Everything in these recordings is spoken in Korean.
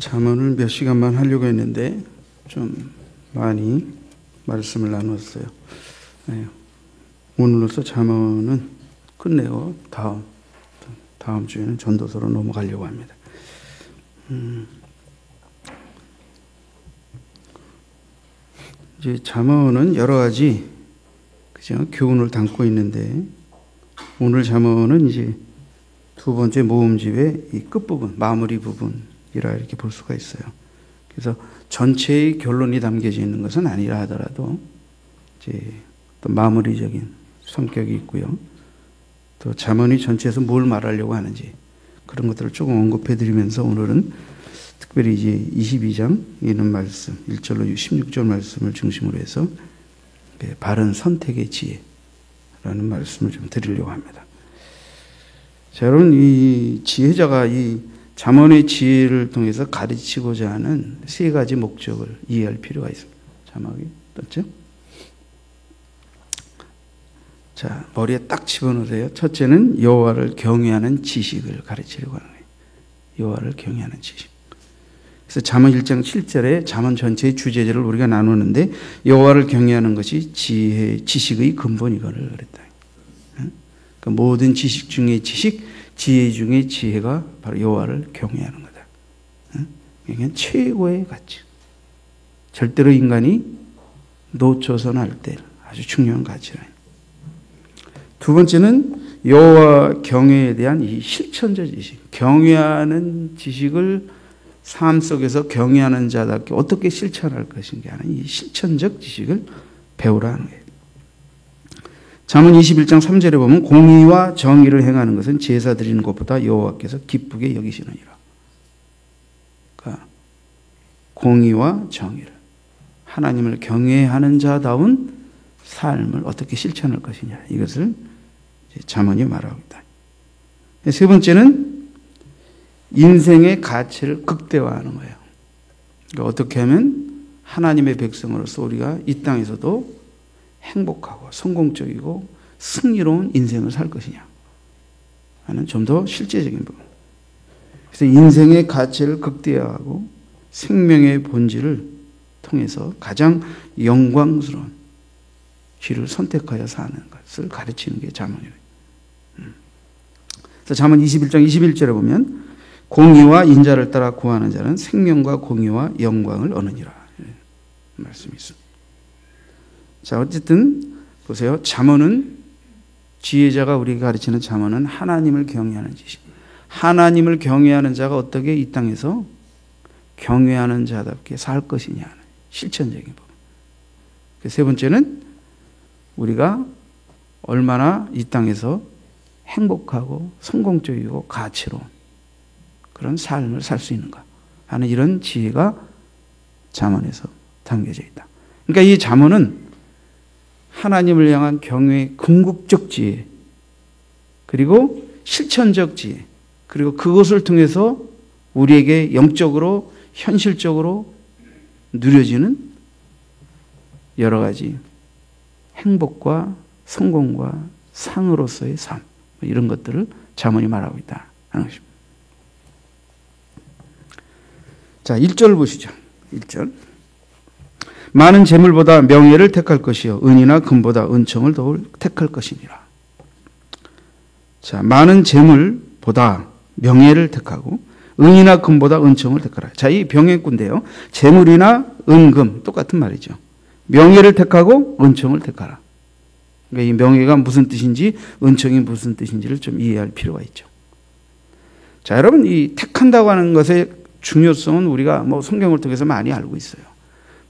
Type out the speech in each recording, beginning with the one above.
잠언을 몇 시간만 하려고 했는데 좀 많이 말씀을 나눴어요. 네. 오늘로서 잠언은 끝내고 다음 주에는 전도서로 넘어가려고 합니다. 이제 잠언은 여러 가지 그죠? 교훈을 담고 있는데 오늘 잠언은 이제 두 번째 모음집의 이 끝부분, 마무리 부분이라 이렇게 볼 수가 있어요. 그래서 전체의 결론이 담겨져 있는 것은 아니라 하더라도 이제 또 마무리적인 성격이 있고요. 또 잠언이 전체에서 뭘 말하려고 하는지 그런 것들을 조금 언급해 드리면서 오늘은 특별히 이제 22장 있는 말씀, 1절로 16절 말씀을 중심으로 해서 바른 선택의 지혜라는 말씀을 좀 드리려고 합니다. 자, 여러분, 이 지혜자가 이 잠언의 지혜를 통해서 가르치고자 하는 세 가지 목적을 이해할 필요가 있습니다. 자막이 떴죠? 자, 머리에 딱 집어넣으세요. 첫째는 여호와를 경외하는 지식을 가르치려고 하는 거예요. 여호와를 경외하는 지식. 그래서 잠언 1장 7절에 잠언 전체의 주제를 우리가 나누는데 여호와를 경외하는 것이 지식의 근본이거늘 그랬다. 그러니까 모든 지식 중에 지식, 지혜 중에 지혜가 바로 여호와를 경외하는 거다. 그러니까 최고의 가치. 절대로 인간이 놓쳐서는 안 될 아주 중요한 가치라. 두 번째는 여호와 경외에 대한 이 실천적 지식. 경외하는 지식을 삶 속에서 경외하는 자답게 어떻게 실천할 것인가 하는 이 실천적 지식을 배우라는 거예요. 잠언 21장 3절에 보면 공의와 정의를 행하는 것은 제사 드리는 것보다 여호와께서 기쁘게 여기시느니라. 그러니까 공의와 정의를 하나님을 경외하는 자다운 삶을 어떻게 실천할 것이냐 이것을 잠언이 말하고 있다. 세 번째는 인생의 가치를 극대화하는 거예요. 그러니까 어떻게 하면 하나님의 백성으로서 우리가 이 땅에서도 행복하고 성공적이고 승리로운 인생을 살 것이냐 하는 좀 더 실제적인 부분. 그래서 인생의 가치를 극대화하고 생명의 본질을 통해서 가장 영광스러운 길을 선택하여 사는 것을 가르치는 게 잠언이에요. 그래서 잠언 21장 21절에 보면 공의와 인자를 따라 구하는 자는 생명과 공의와 영광을 얻느니라 말씀이 있습니다. 자, 어쨌든 보세요. 잠언은 지혜자가 우리에게 가르치는 잠언은 하나님을 경외하는 지식. 하나님을 경외하는 자가 어떻게 이 땅에서 경외하는 자답게 살 것이냐 하는 실천적인 부분. 세 번째는 우리가 얼마나 이 땅에서 행복하고 성공적이고 가치로운 그런 삶을 살 수 있는가 하는 이런 지혜가 잠언에서 담겨져 있다. 그러니까 이 잠언은 하나님을 향한 경외의 궁극적 지혜, 그리고 실천적 지혜, 그리고 그것을 통해서 우리에게 영적으로, 현실적으로 누려지는 여러 가지 행복과 성공과 상으로서의 삶, 이런 것들을 잠언이 말하고 있다 하는 것입니다. 자, 1절 보시죠. 1절. 많은 재물보다 명예를 택할 것이요 은이나 금보다 은총을 더 택할 것이니라. 자, 많은 재물보다 명예를 택하고 은이나 금보다 은총을 택하라. 자, 이 병행꾼인데요. 재물이나 은금 똑같은 말이죠. 명예를 택하고 은총을 택하라. 그러니까 이 명예가 무슨 뜻인지 은총이 무슨 뜻인지를 좀 이해할 필요가 있죠. 자, 여러분, 이 택한다고 하는 것의 중요성은 우리가 성경을 통해서 많이 알고 있어요.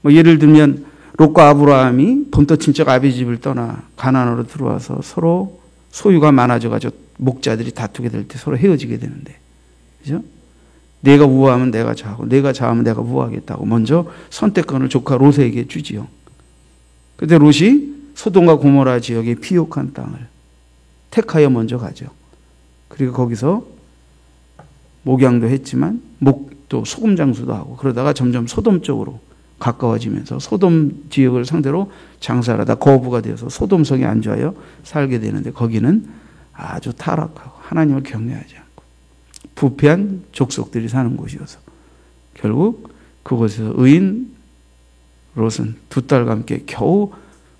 예를 들면 롯과 아브라함이 본토 친척 아비 집을 떠나 가나안으로 들어와서 서로 소유가 많아져가지고 목자들이 다투게 될 때 서로 헤어지게 되는데, 그죠? 내가 우호하면 내가 좌하고 내가 좌하면 내가 우호하겠다고 먼저 선택권을 조카 롯에게 주지요. 그때 롯이 소돔과 고모라 지역의 비옥한 땅을 택하여 먼저 가죠. 그리고 거기서 목양도 했지만 또 소금 장수도 하고 그러다가 점점 소돔 쪽으로 가까워지면서 소돔 지역을 상대로 장사를 하다 거부가 되어서 소돔성에 안주하여 살게 되는데 거기는 아주 타락하고 하나님을 경외하지 않고 부패한 족속들이 사는 곳이어서 결국 그곳에서 의인 롯은 두 딸과 함께 겨우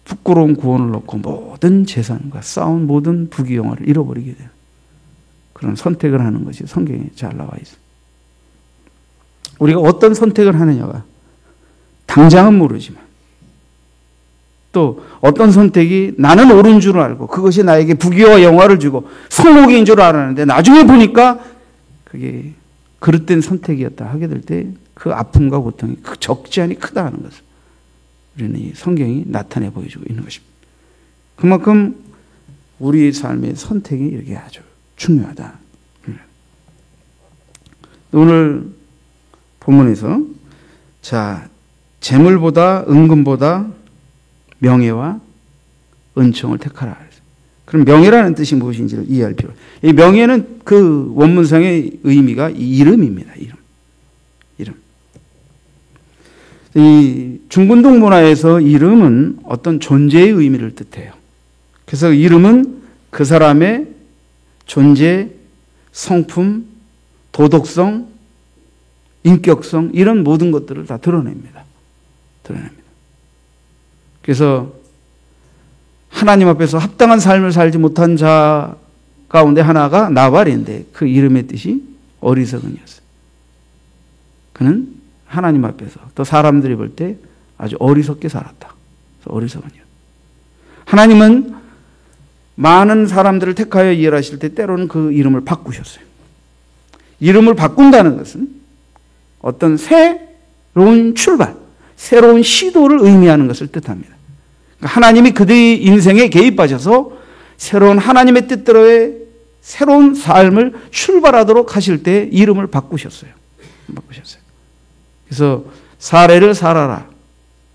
부끄러운 구원을 놓고 모든 재산과 쌓은 모든 부귀영화를 잃어버리게 돼요. 그런 선택을 하는 것이 성경에 잘 나와 있어요. 우리가 어떤 선택을 하느냐가 당장은 모르지만 또 어떤 선택이 나는 옳은 줄 알고 그것이 나에게 부귀와 영화를 주고 성공인 줄 알았는데 나중에 보니까 그게 그릇된 선택이었다 하게 될 때 그 아픔과 고통이 적지 않이 크다 하는 것을 우리는 이 성경이 나타내 보여주고 있는 것입니다. 그만큼 우리 삶의 선택이 이렇게 아주 중요하다. 오늘 본문에서 자, 재물보다 은금보다 명예와 은총을 택하라. 그럼 명예라는 뜻이 무엇인지를 이해할 필요. 이 명예는 그 원문상의 의미가 이름입니다. 이름. 이 중근동 문화에서 이름은 어떤 존재의 의미를 뜻해요. 그래서 이름은 그 사람의 존재, 성품, 도덕성, 인격성 이런 모든 것들을 다 드러냅니다. 그래서 하나님 앞에서 합당한 삶을 살지 못한 자 가운데 하나가 나발인데 그 이름의 뜻이 어리석은이었어요. 그는 하나님 앞에서 또 사람들이 볼 때 아주 어리석게 살았다. 그래서 어리석은이었다. 하나님은 많은 사람들을 택하여 일하실 때 때로는 그 이름을 바꾸셨어요. 이름을 바꾼다는 것은 어떤 새로운 출발, 새로운 시도를 의미하는 것을 뜻합니다. 하나님이 그들의 인생에 개입하셔서 새로운 하나님의 뜻대로의 새로운 삶을 출발하도록 하실 때 이름을 바꾸셨어요. 그래서 사레를 사라라,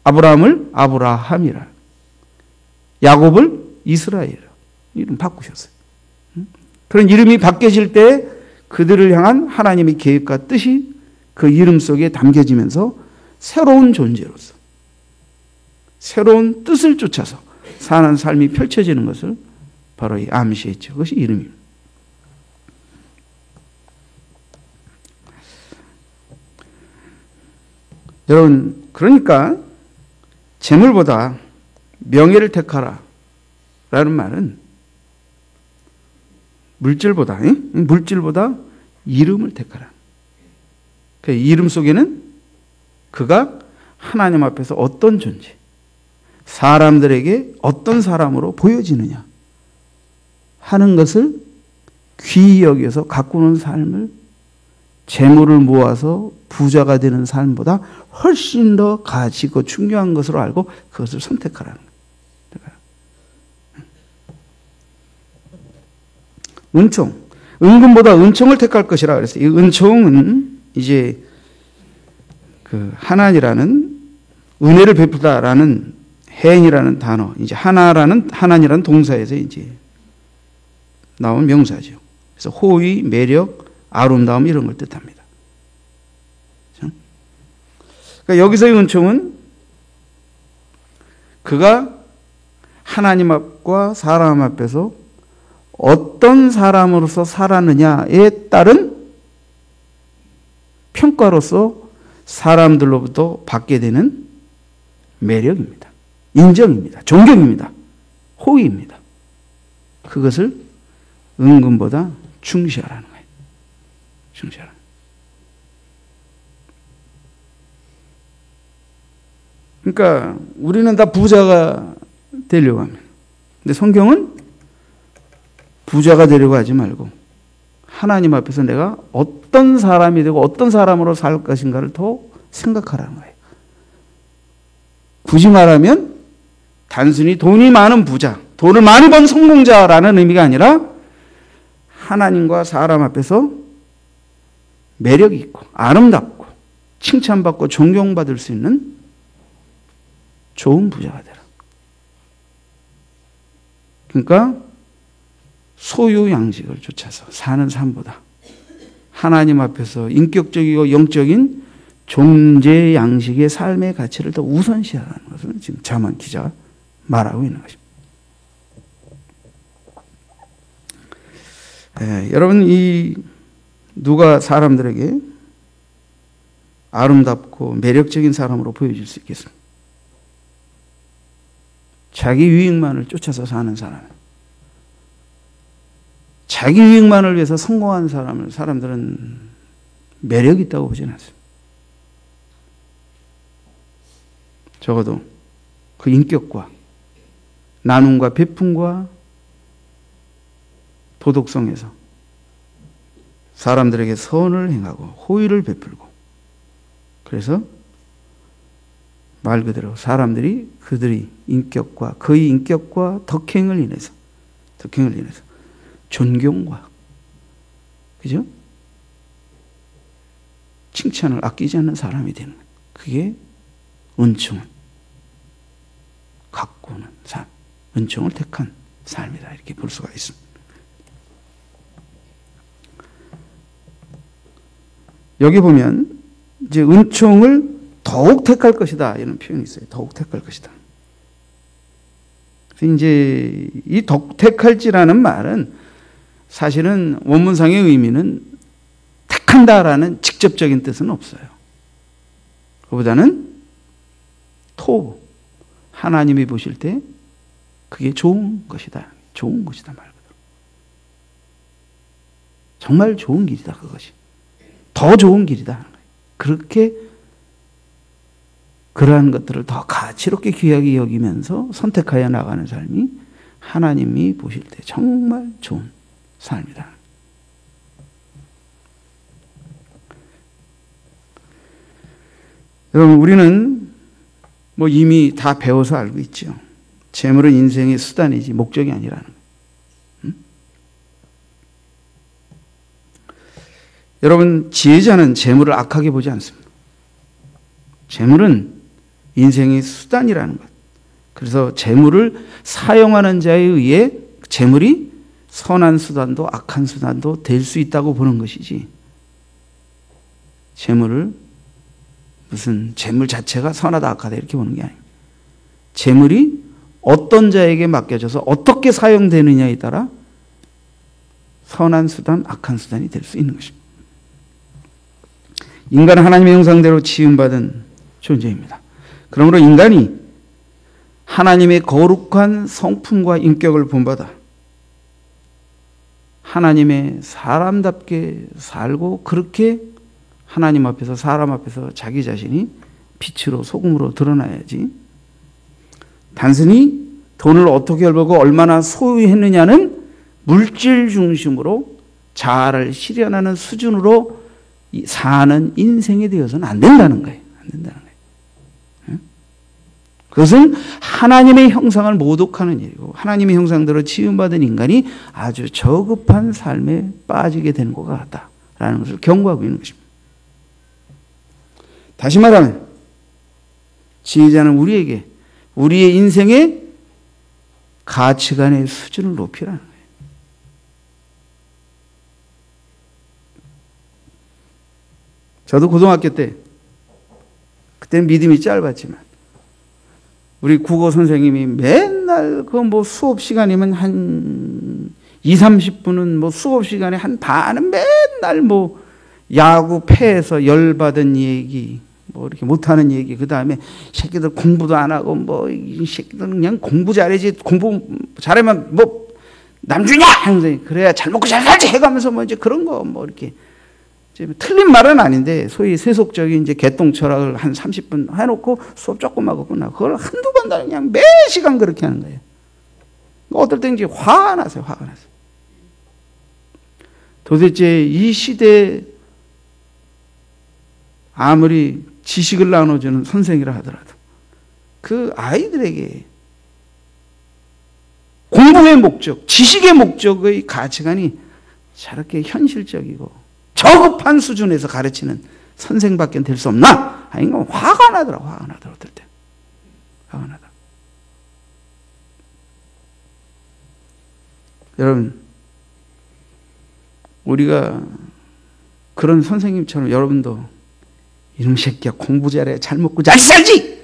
아브라함을 아브라함이라, 야곱을 이스라엘이라 이름 바꾸셨어요. 그런 이름이 바뀌어질 때 그들을 향한 하나님의 계획과 뜻이 그 이름 속에 담겨지면서 새로운 존재로서 새로운 뜻을 쫓아서 사는 삶이 펼쳐지는 것을 바로 이 암시했죠. 그것이 이름입니다. 여러분, 그러니까 재물보다 명예를 택하라 라는 말은 물질보다 이름을 택하라. 그 이름 속에는 그가 하나님 앞에서 어떤 존재, 사람들에게 어떤 사람으로 보여지느냐 하는 것을 귀히 여겨서 가꾸는 삶을 재물을 모아서 부자가 되는 삶보다 훨씬 더 가치 있고 중요한 것으로 알고 그것을 선택하라는 거예요. 은총, 은금보다 은총을 택할 것이라 그랬어요. 이 은총은 이제 그 하나니라는 은혜를 베푸다라는 해인이라는 단어, 이제 하나니라는 동사에서 이제 나온 명사죠. 그래서 호의, 매력, 아름다움 이런 걸 뜻합니다. 그러니까 여기서의 은총은 그가 하나님 앞과 사람 앞에서 어떤 사람으로서 살았느냐에 따른 평가로서 사람들로부터 받게 되는 매력입니다. 인정입니다. 존경입니다. 호의입니다. 그것을 은금보다 중시하라는 거예요. 중시하라. 그러니까 우리는 다 부자가 되려고 합니다. 근데 성경은 부자가 되려고 하지 말고 하나님 앞에서 내가 어떤 사람이 되고 어떤 사람으로 살 것인가를 더 생각하라는 거예요. 굳이 말하면 단순히 돈이 많은 부자, 돈을 많이 번 성공자라는 의미가 아니라 하나님과 사람 앞에서 매력이 있고 아름답고 칭찬받고 존경받을 수 있는 좋은 부자가 되라. 그러니까 소유 양식을 쫓아서 사는 삶보다 하나님 앞에서 인격적이고 영적인 존재 양식의 삶의 가치를 더 우선시하라는 것을 지금 자만 기자가 말하고 있는 것입니다. 여러분, 이 누가 사람들에게 아름답고 매력적인 사람으로 보여질 수 있겠습니까? 자기 유익만을 쫓아서 사는 사람, 자기 유익만을 위해서 성공한 사람들은 매력이 있다고 보지는 않습니다. 적어도 그 인격과 나눔과 베품과 도덕성에서 사람들에게 선을 행하고 호의를 베풀고, 그래서 말 그대로 사람들이 그들의 인격과 그의 인격과 덕행을 인해서 존경과, 그죠? 칭찬을 아끼지 않는 사람이 되는 거예요. 그게 은총을 가꾸는 삶, 은총을 택한 삶이다, 이렇게 볼 수가 있습니다. 여기 보면 이제 은총을 더욱 택할 것이다, 이런 표현이 있어요. 더욱 택할 것이다. 그래서 이제 이 더욱 택할지라는 말은 사실은 원문상의 의미는 택한다라는 직접적인 뜻은 없어요. 그보다는 하나님이 보실 때 그게 좋은 것이다. 좋은 것이다 말 그대로. 정말 좋은 길이다, 그것이. 더 좋은 길이다. 그렇게 그러한 것들을 더 가치롭게 귀하게 여기면서 선택하여 나가는 삶이 하나님이 보실 때 정말 좋은 삶이다. 여러분, 우리는 뭐 이미 다 배워서 알고 있죠. 재물은 인생의 수단이지 목적이 아니라는 거예요. 여러분, 지혜자는 재물을 악하게 보지 않습니다. 재물은 인생의 수단이라는 것. 그래서 재물을 사용하는 자에 의해 재물이 선한 수단도 악한 수단도 될 수 있다고 보는 것이지, 재물을 무슨 재물 자체가 선하다 악하다 이렇게 보는 게 아닙니다. 재물이 어떤 자에게 맡겨져서 어떻게 사용되느냐에 따라 선한 수단, 악한 수단이 될 수 있는 것입니다. 인간은 하나님의 형상대로 지음받은 존재입니다. 그러므로 인간이 하나님의 거룩한 성품과 인격을 본받아 하나님의 사람답게 살고, 그렇게 하나님 앞에서 사람 앞에서 자기 자신이 빛으로 소금으로 드러나야지, 단순히 돈을 어떻게 벌고 얼마나 소유했느냐는 물질 중심으로 자아를 실현하는 수준으로 사는 인생이 되어서는 안 된다는 거예요. 안 된다는 거예요. 그것은 하나님의 형상을 모독하는 일이고, 하나님의 형상대로 지음받은 인간이 아주 저급한 삶에 빠지게 되는 것 같다라는 것을 경고하고 있는 것입니다. 다시 말하면 지혜자는 우리에게 우리의 인생의 가치관의 수준을 높이라는 거예요. 저도 고등학교 때, 그때는 믿음이 짧았지만, 우리 국어 선생님이 맨날 그 뭐 수업 시간이면 한 2, 30분은 뭐 수업 시간에 한 반은 맨날 뭐 야구 패해서 열받은 얘기, 뭐 이렇게 못하는 얘기, 그 다음에 새끼들 공부도 안 하고 뭐 이 새끼들은 그냥 공부 잘해야지, 공부 잘하면 뭐 남주냐 항상 그래야 잘 먹고 잘 살지 해가면서 뭐 이제 그런 거 뭐 이렇게, 틀린 말은 아닌데 소위 세속적인 이제 개똥 철학을 한 30분 해놓고 수업 조금 하고 끝나고, 그걸 한두 번 다 그냥 매 시간 그렇게 하는 거예요. 어떨 땐 이제 화가 나서요. 도대체 이 시대에 아무리 지식을 나눠주는 선생이라 하더라도 그 아이들에게 공부의 목적, 지식의 목적의 가치관이 저렇게 현실적이고 저급한 수준에서 가르치는 선생밖에 될 수 없나? 아닌가? 화가 나더라, 어떨 때. 화가 나더라. 여러분, 우리가 그런 선생님처럼 여러분도 이놈 새끼야 공부 잘해 잘 먹고 잘 살지!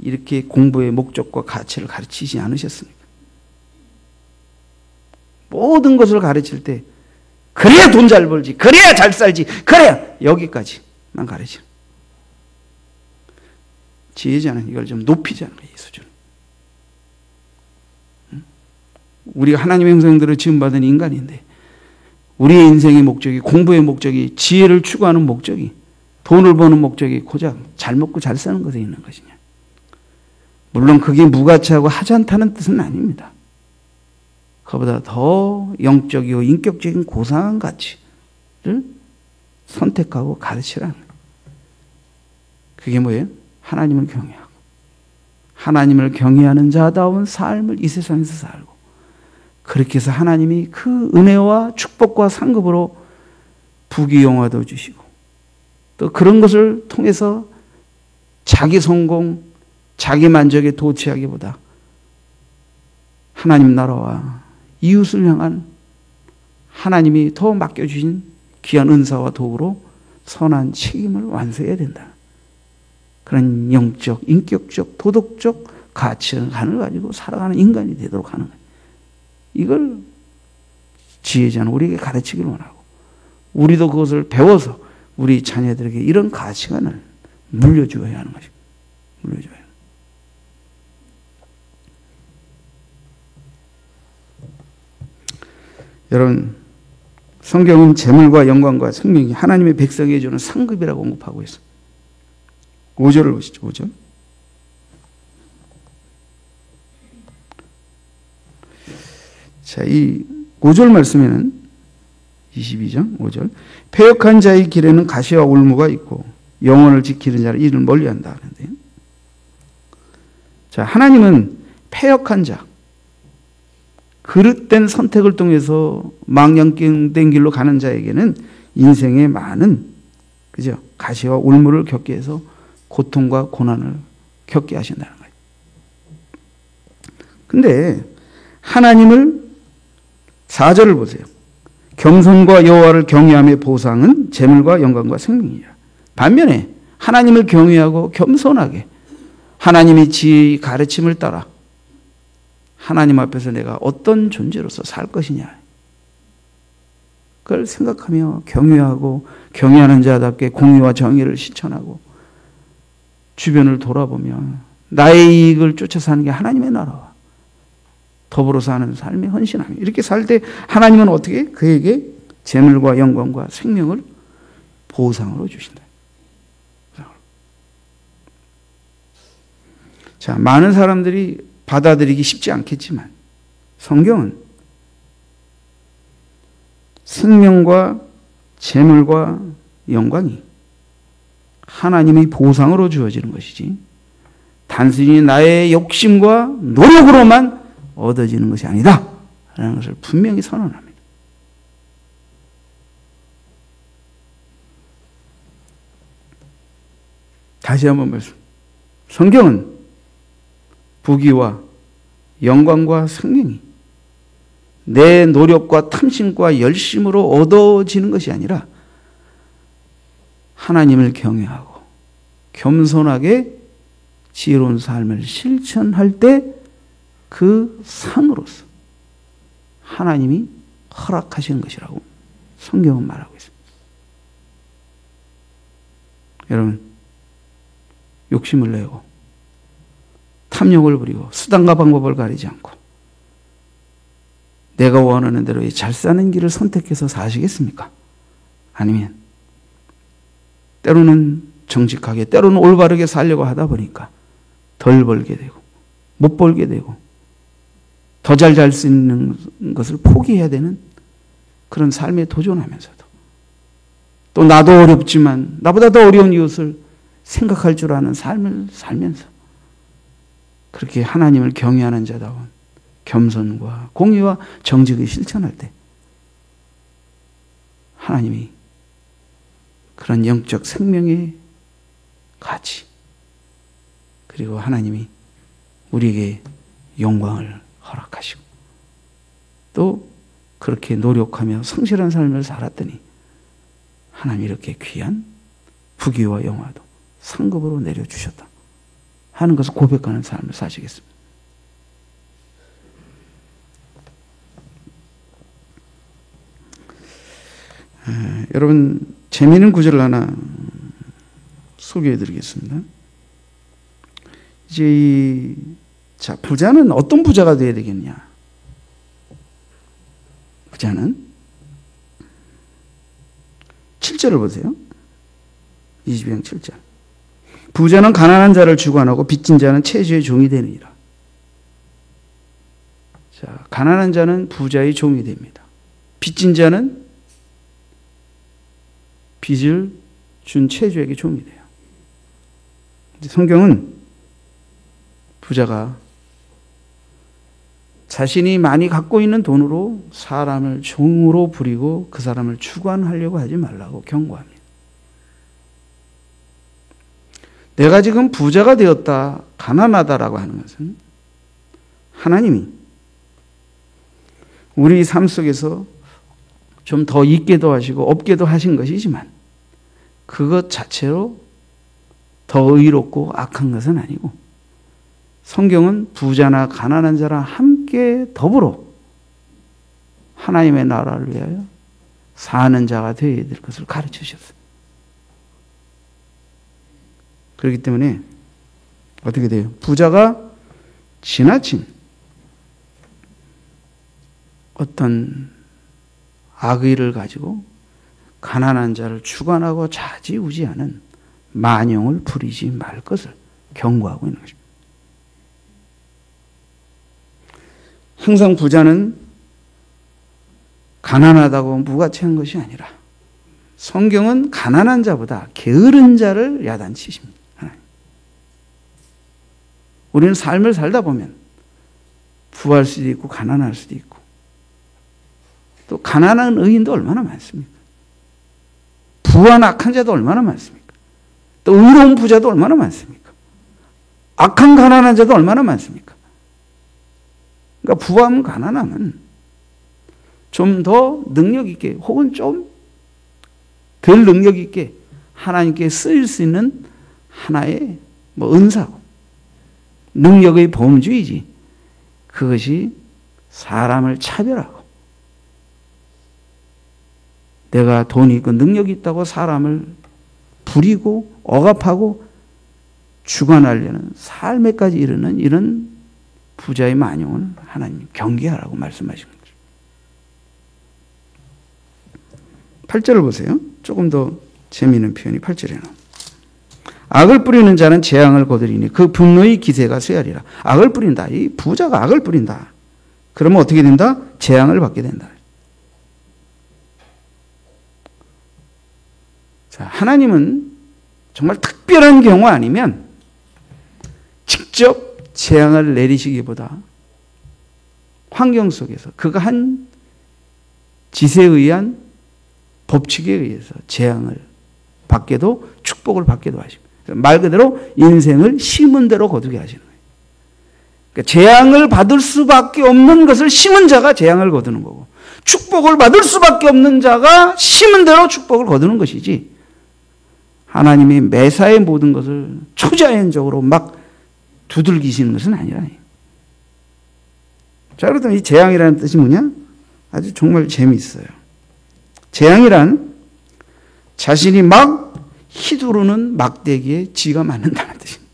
이렇게 공부의 목적과 가치를 가르치지 않으셨습니까? 모든 것을 가르칠 때 그래야 돈 잘 벌지, 그래야 잘 살지, 그래야 여기까지만 가르쳐. 지혜자는 이걸 좀 높이자는 거예요, 이 수준. 우리가 하나님의 형상대로 지음받은 인간인데 우리의 인생의 목적이, 공부의 목적이, 지혜를 추구하는 목적이, 돈을 버는 목적이 고작 잘 먹고 잘 사는 것에 있는 것이냐. 물론 그게 무가치하고 하찮다는 뜻은 아닙니다. 그보다 더 영적이고 인격적인 고상한 가치를 선택하고 가르치라는 거예요. 그게 뭐예요? 하나님을 경외하고 하나님을 경외하는 자다운 삶을 이 세상에서 살고, 그렇게 해서 하나님이 그 은혜와 축복과 상급으로 부귀영화도 주시고, 또 그런 것을 통해서 자기 성공, 자기 만족에 도취하기보다 하나님 나라와 이웃을 향한 하나님이 더 맡겨주신 귀한 은사와 도구로 선한 책임을 완수해야 된다. 그런 영적, 인격적, 도덕적 가치관을 가지고 살아가는 인간이 되도록 하는 거예요. 이걸 지혜자는 우리에게 가르치기를 원하고, 우리도 그것을 배워서 우리 자녀들에게 이런 가치관을 물려주어야 하는 것입니다. 물려줘야 해요. 여러분, 성경은 재물과 영광과 생명이 하나님의 백성에게 주는 상급이라고 언급하고 있어요. 5절을 보시죠. 5절. 자, 이 5절 말씀에는 22장 5절. 패역한 자의 길에는 가시와 울무가 있고 영혼을 지키는 자를 이를 멀리한다 하는데, 자, 하나님은 패역한 자, 그릇된 선택을 통해서 망령된 길로 가는 자에게는 인생에 많은, 그죠? 가시와 울무를 겪게 해서 고통과 고난을 겪게 하신다는 거예요. 근데 하나님을, 4절을 보세요. 겸손과 여호와를 경외함의 보상은 재물과 영광과 생명이라. 반면에 하나님을 경외하고 겸손하게 하나님의 지혜의 가르침을 따라 하나님 앞에서 내가 어떤 존재로서 살 것이냐, 그걸 생각하며 경외하고 경외하는 자답게 공의와 정의를 실천하고 주변을 돌아보며 나의 이익을 쫓아 사는 게 하나님의 나라와 더불어 사는 삶에 헌신하며 이렇게 살 때 하나님은 어떻게 그에게 재물과 영광과 생명을 보상으로 주신다. 자, 많은 사람들이 받아들이기 쉽지 않겠지만 성경은 생명과 재물과 영광이 하나님의 보상으로 주어지는 것이지 단순히 나의 욕심과 노력으로만 얻어지는 것이 아니다 라는 것을 분명히 선언합니다. 다시 한번 말씀. 성경은 부귀와 영광과 생명이 내 노력과 탐심과 열심으로 얻어지는 것이 아니라 하나님을 경외하고 겸손하게 지혜로운 삶을 실천할 때 그 상으로서 하나님이 허락하시는 것이라고 성경은 말하고 있습니다. 여러분, 욕심을 내고 탐욕을 부리고 수단과 방법을 가리지 않고 내가 원하는 대로 잘 사는 길을 선택해서 사시겠습니까? 아니면 때로는 정직하게, 때로는 올바르게 살려고 하다 보니까 덜 벌게 되고 못 벌게 되고 더 잘 살 수 있는 것을 포기해야 되는 그런 삶에 도전하면서도 또 나도 어렵지만 나보다 더 어려운 이웃을 생각할 줄 아는 삶을 살면서 그렇게 하나님을 경외하는 자다운 겸손과 공의와 정직을 실천할 때 하나님이 그런 영적 생명의 가치, 그리고 하나님이 우리에게 영광을 허락하시고 또 그렇게 노력하며 성실한 삶을 살았더니 하나님이 이렇게 귀한 부귀와 영화도 상급으로 내려주셨다 하는 것을 고백하는 삶을 사시겠습니다. 여러분, 재미있는 구절을 하나 소개해 드리겠습니다. 이제 자, 부자는 어떤 부자가 되어야 되겠냐? 부자는 7절을 보세요. 22장 7절. 부자는 가난한 자를 주관하고 빚진 자는 채주의 종이 되느니라. 자, 가난한 자는 부자의 종이 됩니다. 빚진 자는 빚을 준 채주에게 종이 돼요. 성경은 부자가 자신이 많이 갖고 있는 돈으로 사람을 종으로 부리고 그 사람을 주관하려고 하지 말라고 경고합니다. 내가 지금 부자가 되었다, 가난하다라고 하는 것은 하나님이 우리 삶 속에서 좀 더 있게도 하시고 없게도 하신 것이지만 그것 자체로 더 의롭고 악한 것은 아니고 성경은 부자나 가난한 자랑 함께 더불어 하나님의 나라를 위하여 사는 자가 되어야 될 것을 가르치셨어요. 그렇기 때문에 어떻게 돼요? 부자가 지나친 어떤 악의를 가지고 가난한 자를 주관하고 좌지우지하는 만용을 부리지 말 것을 경고하고 있는 것입니다. 항상 부자는 가난하다고 무가치한 것이 아니라 성경은 가난한 자보다 게으른 자를 야단치십니다. 우리는 삶을 살다 보면 부할 수도 있고 가난할 수도 있고 또 가난한 의인도 얼마나 많습니까? 부한 악한 자도 얼마나 많습니까? 또 의로운 부자도 얼마나 많습니까? 악한 가난한 자도 얼마나 많습니까? 그러니까 부하면 가난하면 좀 더 능력 있게 혹은 좀 덜 능력 있게 하나님께 쓰일 수 있는 하나의 은사고 능력의 범주이지 그것이 사람을 차별하고 내가 돈이 있고 능력이 있다고 사람을 부리고 억압하고 주관하려는 삶에까지 이르는 이런 부자의 만용을 하나님 경계하라고 말씀하신 거죠. 8절을 보세요. 조금 더 재미있는 표현이 8절에 나옵니다. 악을 뿌리는 자는 재앙을 거두리니 그 분노의 기세가 쇠하리라. 악을 뿌린다. 이 부자가 악을 뿌린다. 그러면 어떻게 된다? 재앙을 받게 된다. 자, 하나님은 정말 특별한 경우 아니면 직접 재앙을 내리시기보다 환경 속에서 그가 한 짓에 의한 법칙에 의해서 재앙을 받게도 축복을 받게도 하십니다. 말 그대로 인생을 심은 대로 거두게 하시는 거예요. 그러니까 재앙을 받을 수밖에 없는 것을 심은 자가 재앙을 거두는 거고 축복을 받을 수밖에 없는 자가 심은 대로 축복을 거두는 것이지 하나님이 매사의 모든 것을 초자연적으로 막 두들기시는 것은 아니라. 자, 그렇다면 이 재앙이라는 뜻이 뭐냐? 아주 정말 재미있어요. 재앙이란 자신이 막 휘두르는 막대기에 쥐가 맞는다는 뜻입니다.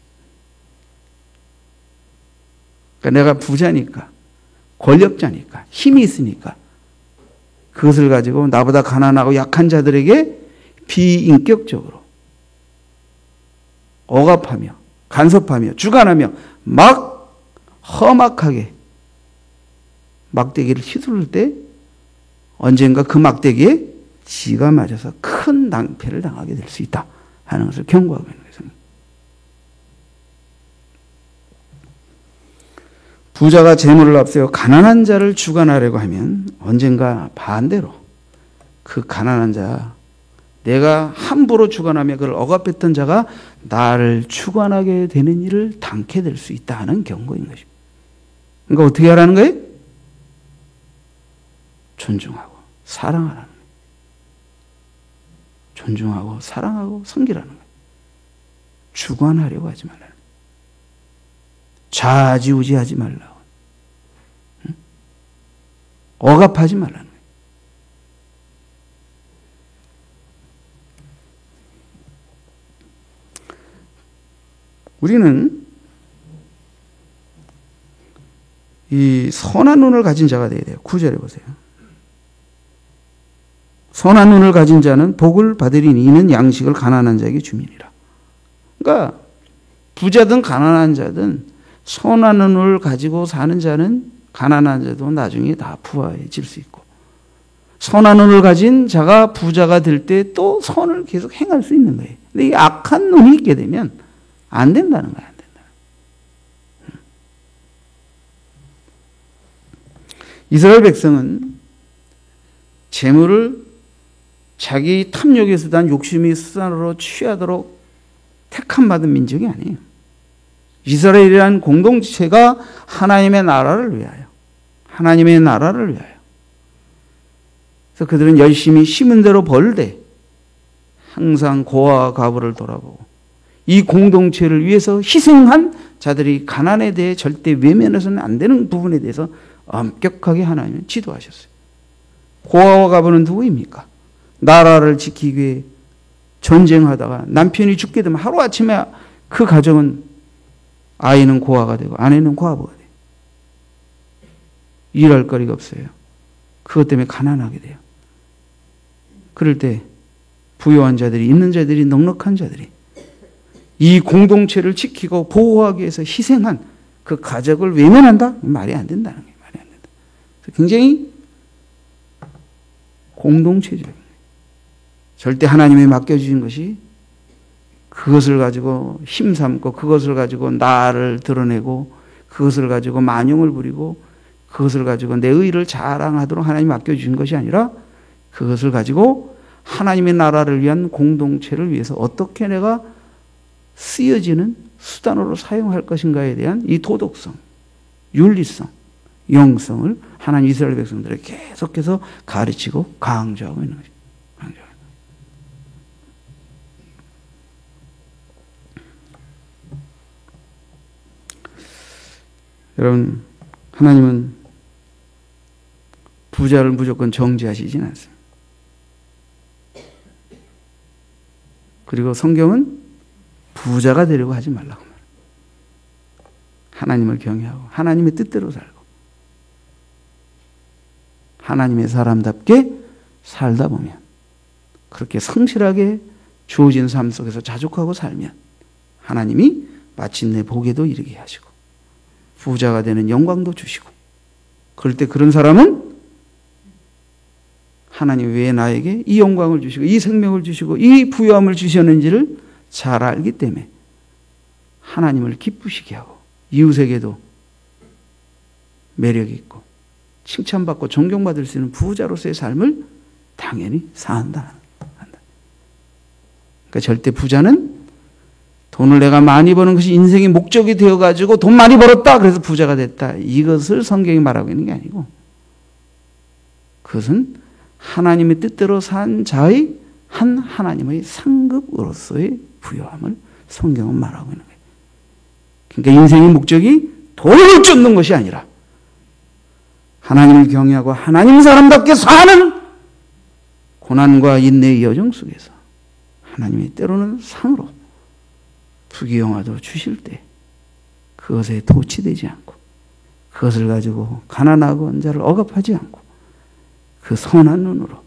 그러니까 내가 부자니까, 권력자니까, 힘이 있으니까 그것을 가지고 나보다 가난하고 약한 자들에게 비인격적으로 억압하며 간섭하며 주관하며 막 험악하게 막대기를 휘두를 때 언젠가 그 막대기에 쥐가 맞아서 큰 낭패를 당하게 될 수 있다 하는 것을 경고하고 있는 거예요. 부자가 재물을 앞세워 가난한 자를 주관하려고 하면 언젠가 반대로 그 가난한 자 내가 함부로 주관하며 그를 억압했던 자가 나를 주관하게 되는 일을 당케 될 수 있다 하는 경고인 것입니다. 그러니까 어떻게 하라는 거예요? 존중하고 사랑하라는 거예요. 존중하고 사랑하고 섬기라는 거예요. 주관하려고 하지 말라는 거예요. 좌지우지하지 말라고. 응? 억압하지 말라는 거예요. 우리는 이 선한 눈을 가진 자가 되어야 돼요. 9절에 보세요. 선한 눈을 가진 자는 복을 받으리니 이는 양식을 가난한 자에게 주민이라. 그러니까 부자든 가난한 자든 선한 눈을 가지고 사는 자는 가난한 자도 나중에 다 부화해질 수 있고, 선한 눈을 가진 자가 부자가 될 때 또 선을 계속 행할 수 있는 거예요. 근데 이 악한 눈이 있게 되면 안 된다는 거예요. 안 된다. 이스라엘 백성은 재물을 자기 탐욕의 수단, 욕심의 수단으로 취하도록 택함받은 민족이 아니에요. 이스라엘이라는 공동체가 하나님의 나라를 위하여, 하나님의 나라를 위하여. 그래서 그들은 열심히 심은 대로 벌되 항상 고아와 과부를 돌아보고 이 공동체를 위해서 희생한 자들이 가난에 대해 절대 외면해서는 안 되는 부분에 대해서 엄격하게 하나님은 지도하셨어요. 고아와 과부는 누구입니까? 나라를 지키기 위해 전쟁하다가 남편이 죽게 되면 하루아침에 그 가정은 아이는 고아가 되고 아내는 과부가 돼요. 일할 거리가 없어요. 그것 때문에 가난하게 돼요. 그럴 때 부유한 자들이, 있는 자들이, 넉넉한 자들이 이 공동체를 지키고 보호하기 위해서 희생한 그 가족을 외면한다? 말이 안 된다는 거예요. 말이 안 된다. 굉장히 공동체적인 거예요. 절대 하나님에 맡겨주신 것이 그것을 가지고 힘삼고 그것을 가지고 나를 드러내고 그것을 가지고 만용을 부리고 그것을 가지고 내 의를 자랑하도록 하나님이 맡겨주신 것이 아니라 그것을 가지고 하나님의 나라를 위한 공동체를 위해서 어떻게 내가 쓰여지는 수단으로 사용할 것인가에 대한 이 도덕성, 윤리성, 영성을 하나님 이스라엘 백성들에게 계속해서 가르치고 강조하고 있는 것입니다. 여러분, 하나님은 부자를 무조건 정죄하시진 않습니다. 그리고 성경은 부자가 되려고 하지 말라고 말해요. 하나님을 경외하고 하나님의 뜻대로 살고 하나님의 사람답게 살다 보면, 그렇게 성실하게 주어진 삶 속에서 자족하고 살면 하나님이 마침내 복에도 이르게 하시고 부자가 되는 영광도 주시고, 그럴 때 그런 사람은 하나님 왜 나에게 이 영광을 주시고 이 생명을 주시고 이 부유함을 주셨는지를 잘 알기 때문에 하나님을 기쁘시게 하고 이웃에게도 매력 있고 칭찬받고 존경받을 수 있는 부자로서의 삶을 당연히 산다. 그러니까 절대 부자는 돈을 내가 많이 버는 것이 인생의 목적이 되어가지고 돈 많이 벌었다 그래서 부자가 됐다, 이것을 성경이 말하고 있는 게 아니고, 그것은 하나님의 뜻대로 산 자의 한 하나님의 상급으로서의 부유함을 성경은 말하고 있는 거예요. 그러니까 인생의 목적이 돈을 쫓는 것이 아니라 하나님을 경외하고 하나님 사람답게 사는 고난과 인내의 여정 속에서 하나님이 때로는 상으로 부귀영화도 주실 때 그것에 도취되지 않고 그것을 가지고 가난하고 한 자를 억압하지 않고 그 선한 눈으로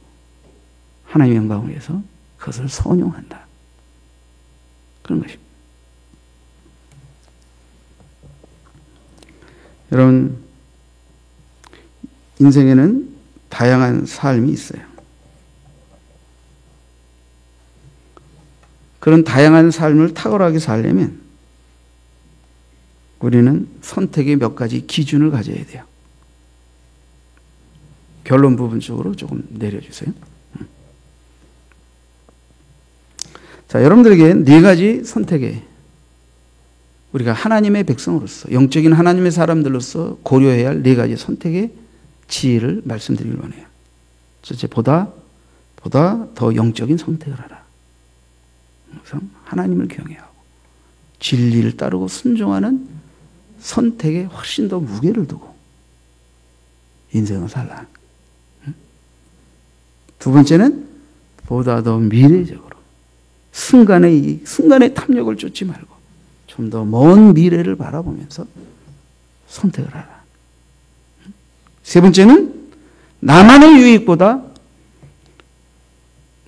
하나님의 영광을 위해서 그것을 선용한다. 그런 것입니다. 여러분, 인생에는 다양한 삶이 있어요. 그런 다양한 삶을 탁월하게 살려면 우리는 선택의 몇 가지 기준을 가져야 돼요. 결론 부분 쪽으로 조금 내려주세요. 자, 여러분들에게 네 가지 선택에 우리가 하나님의 백성으로서, 영적인 하나님의 사람들로서 고려해야 할 네 가지 선택의 지혜를 말씀드리길 원해요. 첫째, 보다 더 영적인 선택을 하라. 그래서 하나님을 경외하고 진리를 따르고 순종하는 선택에 훨씬 더 무게를 두고 인생을 살라. 두 번째는 보다 더 미래적으로 순간의 탐욕을 쫓지 말고 좀 더 먼 미래를 바라보면서 선택을 하라. 세 번째는 나만의 유익보다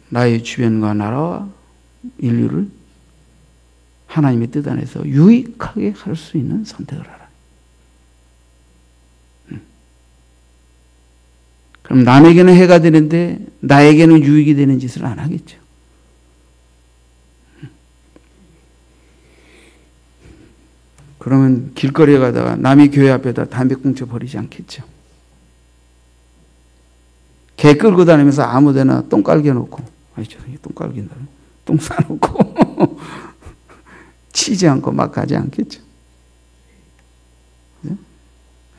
나의 주변과 나라와 인류를 하나님의 뜻 안에서 유익하게 할 수 있는 선택을 하라. 그럼 남에게는 해가 되는데 나에게는 유익이 되는 짓을 안 하겠죠. 그러면 길거리에 가다가 남의 교회 앞에다 담배 꽁초 버리지 않겠죠. 개 끌고 다니면서 아무데나 똥 깔겨놓고, 똥 깔긴다, 똥 싸놓고 치지 않고 막 가지 않겠죠.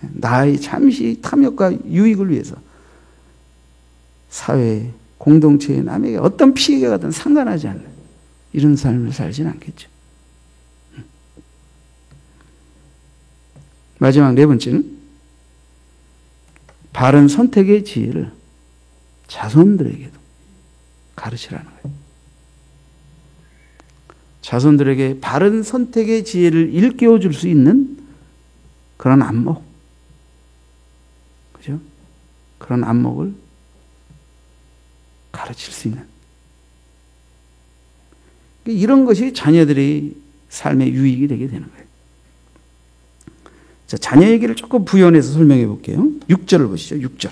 나의 잠시 탐욕과 유익을 위해서 사회, 공동체에 남에게 어떤 피해가 가든 상관하지 않는 이런 삶을 살지는 않겠죠. 마지막 네 번째는 바른 선택의 지혜를 자손들에게도 가르치라는 거예요. 자손들에게 바른 선택의 지혜를 일깨워 줄 수 있는 그런 안목, 그죠? 그런 안목을 가르칠 수 있는, 이런 것이 자녀들의 삶의 유익이 되게 되는 거예요. 자, 자녀 얘기를 조금 부연해서 설명해 볼게요. 6절을 보시죠. 6절.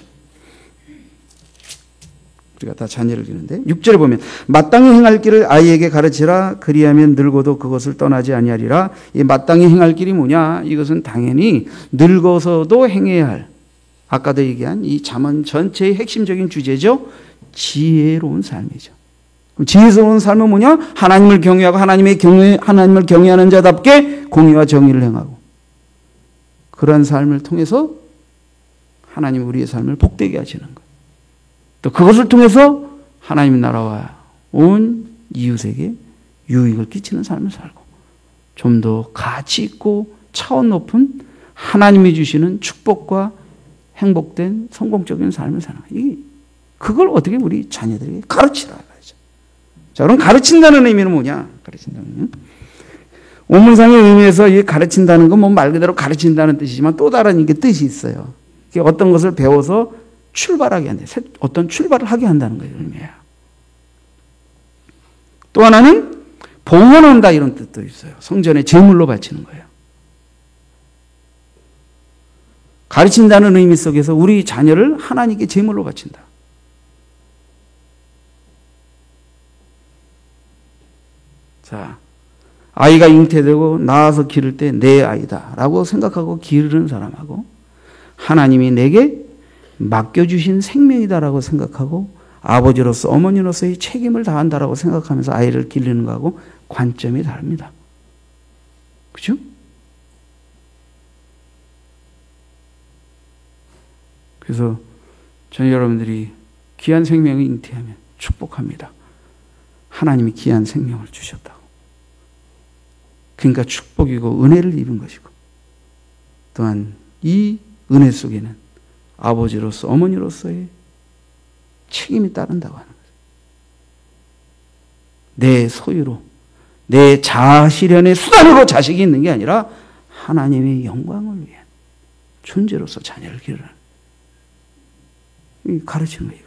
우리가 다 자녀를 기르는데 6절에 보면 마땅히 행할 길을 아이에게 가르치라. 그리하면 늙어도 그것을 떠나지 아니하리라. 이 마땅히 행할 길이 뭐냐? 이것은 당연히 늙어서도 행해야 할, 아까도 얘기한 이 잠언 전체의 핵심적인 주제죠. 지혜로운 삶이죠. 지혜로운 삶은 뭐냐? 하나님을 경외하고 하나님을 경외하는 자답게 공의와 정의를 행하고, 그러한 삶을 통해서 하나님 우리의 삶을 복되게 하시는 것. 또 그것을 통해서 하나님의 나라와 온 이웃에게 유익을 끼치는 삶을 살고, 좀 더 가치 있고 차원 높은 하나님이 주시는 축복과 행복된 성공적인 삶을 사는 거예요. 그걸 어떻게 우리 자녀들에게 가르치라. 자, 그럼 가르친다는 의미는 뭐냐? 가르친다는 의미는 원문상의 의미에서 이 가르친다는 건 뭐 말 그대로 가르친다는 뜻이지만 또 다른 이게 뜻이 있어요. 어떤 것을 배워서 출발하게 한다. 어떤 출발을 하게 한다는 거예요. 의미예요. 또 하나는 봉헌한다, 이런 뜻도 있어요. 성전에 제물로 바치는 거예요. 가르친다는 의미 속에서 우리 자녀를 하나님께 제물로 바친다. 자, 아이가 잉태되고 나와서 기를 때 내 아이다 라고 생각하고 기르는 사람하고, 하나님이 내게 맡겨주신 생명이다라고 생각하고 아버지로서 어머니로서의 책임을 다한다라고 생각하면서 아이를 기르는 거하고 관점이 다릅니다. 그죠? 그래서 저는 여러분들이 귀한 생명을 잉태하면 축복합니다. 하나님이 귀한 생명을 주셨다고. 그러니까 축복이고 은혜를 입은 것이고, 또한 이 은혜 속에는 아버지로서 어머니로서의 책임이 따른다고 하는 거죠. 내 소유로, 내 자아실현의 수단으로 자식이 있는 게 아니라 하나님의 영광을 위한 존재로서 자녀를 기르는, 가르치는 거예요.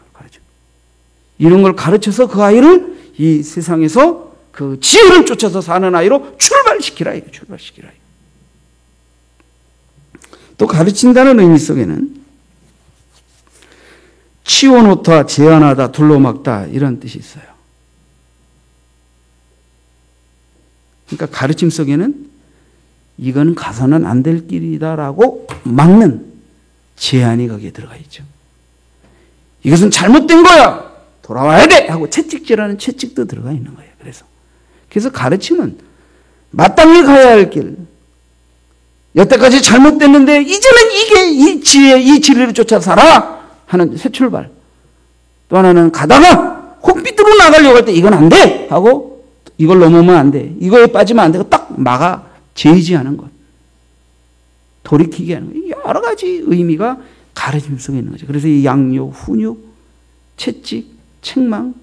이런 걸 가르쳐서 그 아이를 이 세상에서 그 지혜를 쫓아서 사는 아이로 출발시키라. 출발시키라. 또 가르친다는 의미 속에는 치워놓다, 제한하다, 둘러막다, 이런 뜻이 있어요. 그러니까 가르침 속에는 이건 가서는 안 될 길이다라고 막는 제한이 거기에 들어가 있죠. 이것은 잘못된 거야, 돌아와야 돼 하고 채찍질하는 채찍도 들어가 있는 거예요. 그래서 가르침은 마땅히 가야 할 길, 여태까지 잘못됐는데 이제는 이게 이 지혜, 이 진리를 쫓아 살아 하는 새 출발. 또 하나는 가다가 혹 삐뚤어 나가려고 할 때 이건 안 돼 하고, 이걸 넘으면 안 돼, 이거에 빠지면 안 되고 딱 막아 제지하는 것, 돌이키게 하는 것, 여러 가지 의미가 가르침 속에 있는 거죠. 그래서 이 양육, 훈육, 채찍, 책망,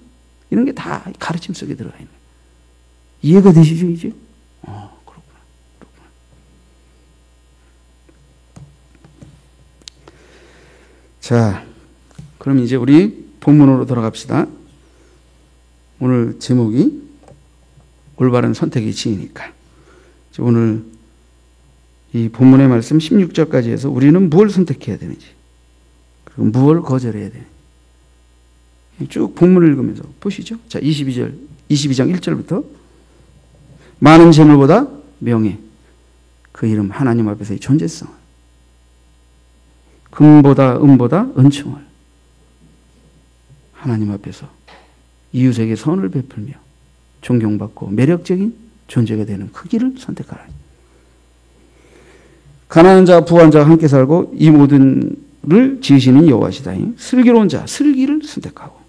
이런 게 다 가르침 속에 들어가 있는 거예요. 이해가 되시죠, 이제? 그렇구나. 자, 그럼 이제 우리 본문으로 돌아갑시다. 오늘 제목이 올바른 선택의 지혜니까. 오늘 이 본문의 말씀 16절까지 해서 우리는 무엇을 선택해야 되는지, 그리고 무엇을 거절해야 되는지 쭉 본문을 읽으면서 보시죠. 자, 22장 1절부터 많은 재물보다 명예, 그 이름 하나님 앞에서의 존재성을, 금보다 은보다 은총을, 하나님 앞에서 이웃에게 선을 베풀며 존경받고 매력적인 존재가 되는 그 길을 선택하라. 가난한 자와 부한 자와 함께 살고 이 모든을 지으시는 여호와시다. 슬기로운 자, 슬기를 선택하고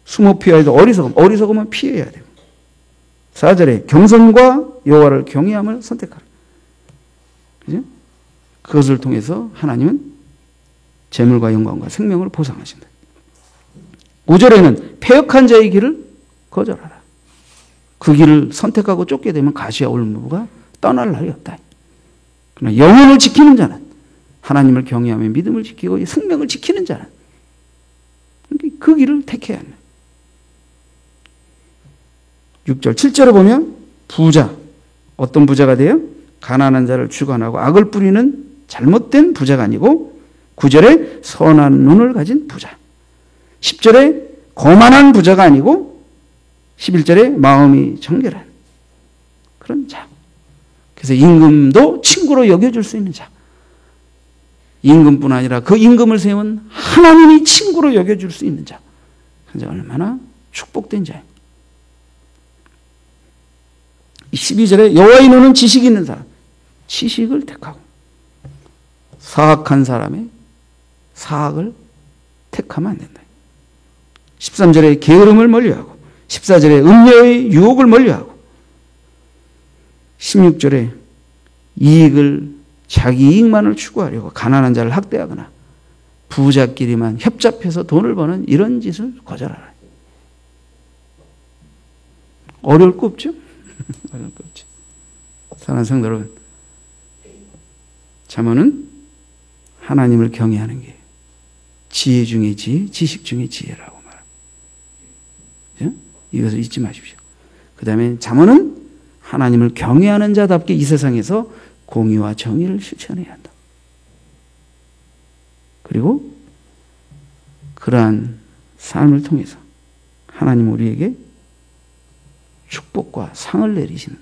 숨어 피하여도 어리석음은 피해야 되고 4절에 겸손과 여호와를 경외함을 선택하라. 그죠? 그것을 통해서 하나님은 재물과 영광과 생명을 보상하신다. 5절에는 패역한 자의 길을 거절하라. 그 길을 선택하고 쫓게 되면 가시와 올무가 떠날 날이 없다. 그러나 영혼을 지키는 자는, 하나님을 경외하며 믿음을 지키고 생명을 지키는 자는 그 길을 택해야 합니다. 6절, 7절에 보면 부자, 어떤 부자가 돼요? 가난한 자를 주관하고 악을 뿌리는 잘못된 부자가 아니고 9절에 선한 눈을 가진 부자, 10절에 거만한 부자가 아니고 11절에 마음이 정결한 그런 자. 그래서 임금도 친구로 여겨줄 수 있는 자. 임금뿐 아니라 그 임금을 세운 하나님이 친구로 여겨줄 수 있는 자. 그래서 얼마나 축복된 자예요. 12절에 여호와의 눈은 지식 있는 사람, 지식을 택하고 사악한 사람의 사악을 택하면 안 된다. 13절에 게으름을 멀리하고 14절에 음녀의 유혹을 멀리하고 16절에 자기 이익만을 추구하려고 가난한 자를 학대하거나 부자끼리만 협잡해서 돈을 버는 이런 짓을 거절하라. 어려울 거 없죠? 어려울 거 없죠. 사랑하는 성도 여러분, 잠언은 하나님을 경외하는 게 지혜 중의 지혜, 지식 중의 지혜라고 말합니다. 이것을 잊지 마십시오. 그 다음에 잠언은 하나님을 경외하는 자답게 이 세상에서 공의와 정의를 실천해야 한다. 그리고 그러한 삶을 통해서 하나님 우리에게 축복과 상을 내리시는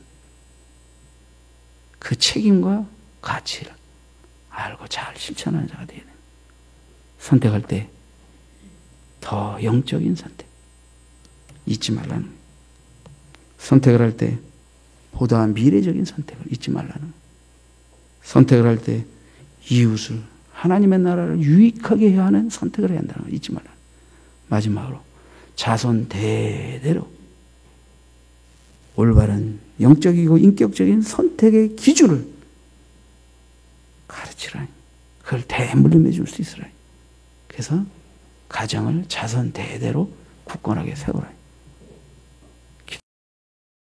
그 책임과 가치를 알고 잘 실천하는 자가 되어야 됩니다. 선택할 때 더 영적인 선택 잊지 말라는 거예요. 선택을 할 때 보다 미래적인 선택을 잊지 말라는 거예요. 선택을 할 때 이웃을, 하나님의 나라를 유익하게 해야 하는 선택을 해야 한다는 걸 잊지 말라는 거예요. 마지막으로 자손 대대로 올바른 영적이고 인격적인 선택의 기준을 가르치라니. 그걸 대물림해 줄 수 있으라니. 그래서 가정을 자손 대대로 굳건하게 세우라니.